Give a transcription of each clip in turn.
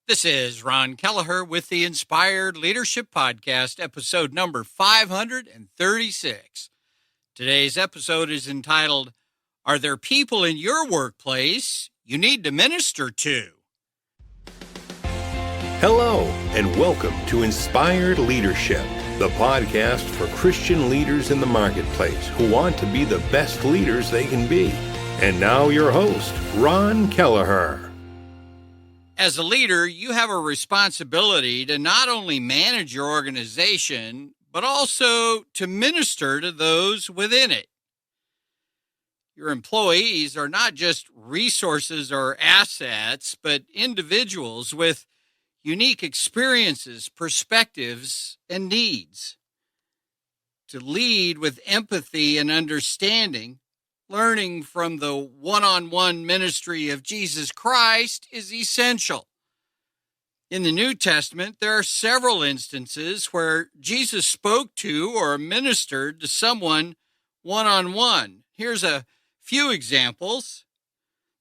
This is Ron Kelleher with the Inspired Leadership Podcast, episode number 536. Today's episode is entitled, Are There People in Your Workplace You Need to Minister to? Hello, and welcome to Inspired Leadership, the podcast for Christian leaders in the marketplace who want to be the best leaders they can be. And now your host, Ron Kelleher. As a leader, you have a responsibility to not only manage your organization, but also to minister to those within it. Your employees are not just resources or assets, but individuals with unique experiences, perspectives, and needs. To lead with empathy and understanding, learning from the one-on-one ministry of Jesus Christ is essential. In the New Testament, there are several instances where Jesus spoke to or ministered to someone one-on-one. Here's a few examples.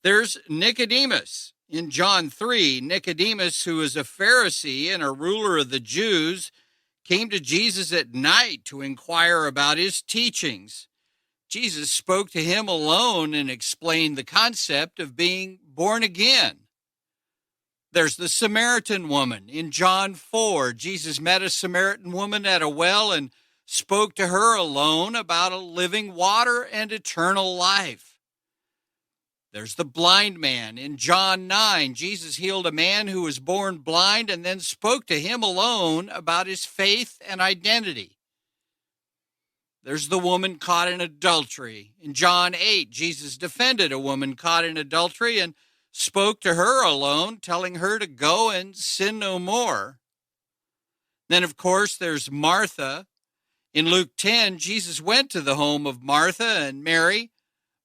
There's Nicodemus. In John 3, Nicodemus, who is a Pharisee and a ruler of the Jews, came to Jesus at night to inquire about his teachings. Jesus spoke to him alone and explained the concept of being born again. There's the Samaritan woman. In John 4, Jesus met a Samaritan woman at a well and spoke to her alone about a living water and eternal life. There's the blind man. In John 9, Jesus healed a man who was born blind and then spoke to him alone about his faith and identity. There's the woman caught in adultery. In John 8, Jesus defended a woman caught in adultery and spoke to her alone, telling her to go and sin no more. Then, of course, there's Martha. In Luke 10, Jesus went to the home of Martha and Mary.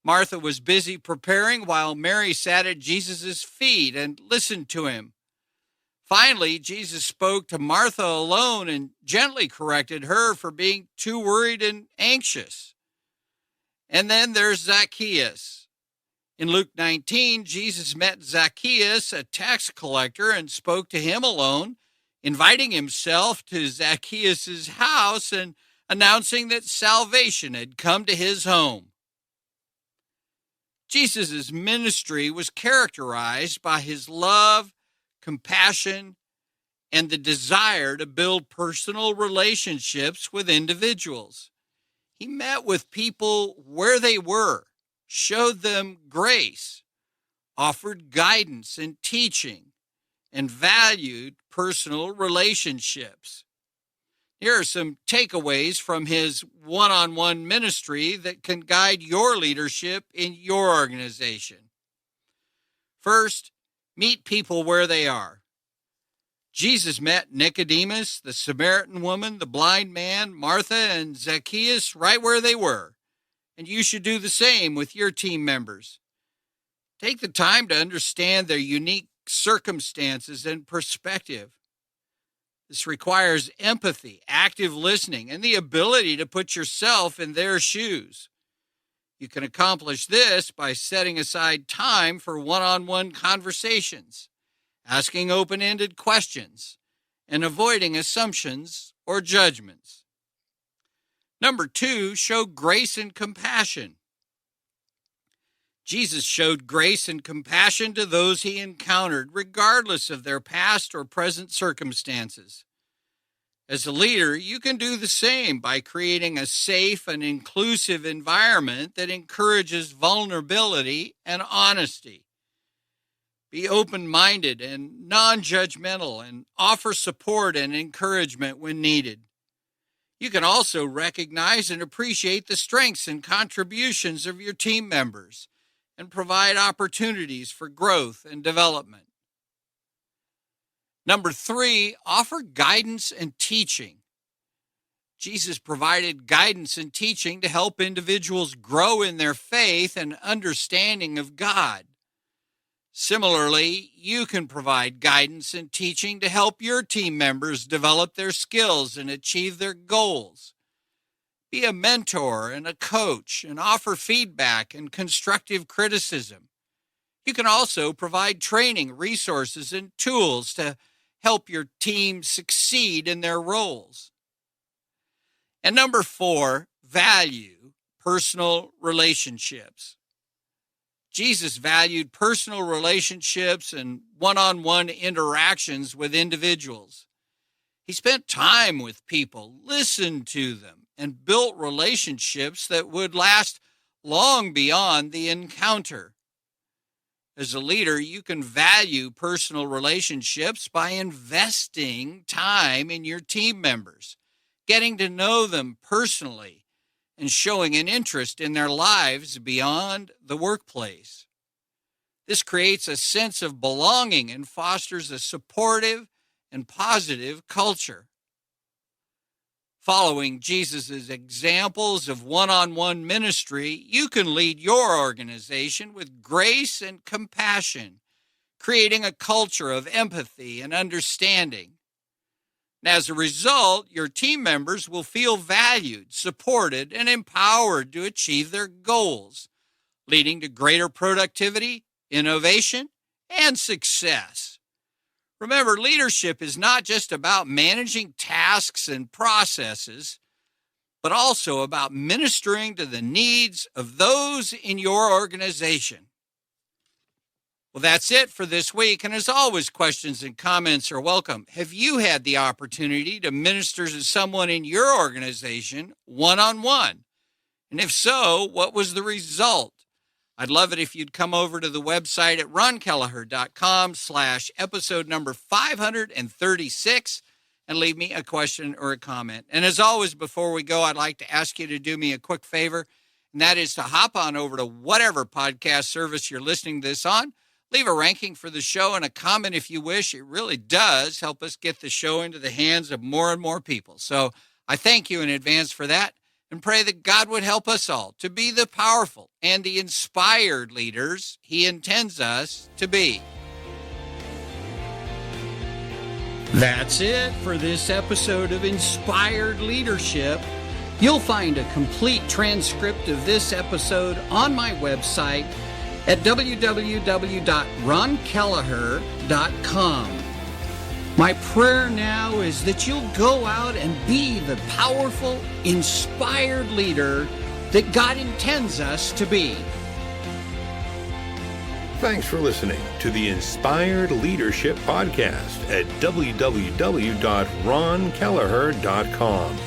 Martha was busy preparing while Mary sat at Jesus' feet and listened to him. Finally, Jesus spoke to Martha alone and gently corrected her for being too worried and anxious. And then there's Zacchaeus. In Luke 19, Jesus met Zacchaeus, a tax collector, and spoke to him alone, inviting himself to Zacchaeus' house and announcing that salvation had come to his home. Jesus' ministry was characterized by his love, compassion, and the desire to build personal relationships with individuals. He met with people where they were, showed them grace, offered guidance and teaching, and valued personal relationships. Here are some takeaways from his one-on-one ministry that can guide your leadership in your organization. First, meet people where they are. Jesus met Nicodemus, the Samaritan woman, the blind man, Martha, and Zacchaeus right where they were. And you should do the same with your team members. Take the time to understand their unique circumstances and perspective. This requires empathy, active listening, and the ability to put yourself in their shoes. You can accomplish this by setting aside time for one-on-one conversations, asking open-ended questions, and avoiding assumptions or judgments. Number 2, show grace and compassion. Jesus showed grace and compassion to those he encountered, regardless of their past or present circumstances. As a leader, you can do the same by creating a safe and inclusive environment that encourages vulnerability and honesty. Be open-minded and non-judgmental and offer support and encouragement when needed. You can also recognize and appreciate the strengths and contributions of your team members and provide opportunities for growth and development. Number 3, offer guidance and teaching. Jesus provided guidance and teaching to help individuals grow in their faith and understanding of God. Similarly, you can provide guidance and teaching to help your team members develop their skills and achieve their goals. Be a mentor and a coach and offer feedback and constructive criticism. You can also provide training, resources, and tools to help your team succeed in their roles. And number 4, value personal relationships. Jesus valued personal relationships and one-on-one interactions with individuals. He spent time with people, listened to them, and built relationships that would last long beyond the encounter. As a leader, you can value personal relationships by investing time in your team members, getting to know them personally, and showing an interest in their lives beyond the workplace. This creates a sense of belonging and fosters a supportive and positive culture. Following Jesus' examples of one-on-one ministry, you can lead your organization with grace and compassion, creating a culture of empathy and understanding. And as a result, your team members will feel valued, supported, and empowered to achieve their goals, leading to greater productivity, innovation, and success. Remember, leadership is not just about managing tasks and processes, but also about ministering to the needs of those in your organization. Well, that's it for this week. And as always, questions and comments are welcome. Have you had the opportunity to minister to someone in your organization one-on-one? And if so, what was the result? I'd love it if you'd come over to the website at ronkelleher.com/episode number 536 and leave me a question or a comment. And as always, before we go, I'd like to ask you to do me a quick favor, and that is to hop on over to whatever podcast service you're listening to this on. Leave a ranking for the show and a comment if you wish. It really does help us get the show into the hands of more and more people. So I thank you in advance for that and pray that God would help us all to be the powerful and the inspired leaders He intends us to be. That's it for this episode of Inspired Leadership. You'll find a complete transcript of this episode on my website at www.ronkelleher.com. My prayer now is that you'll go out and be the powerful, inspired leader that God intends us to be. Thanks for listening to the Inspired Leadership Podcast at www.ronkelleher.com.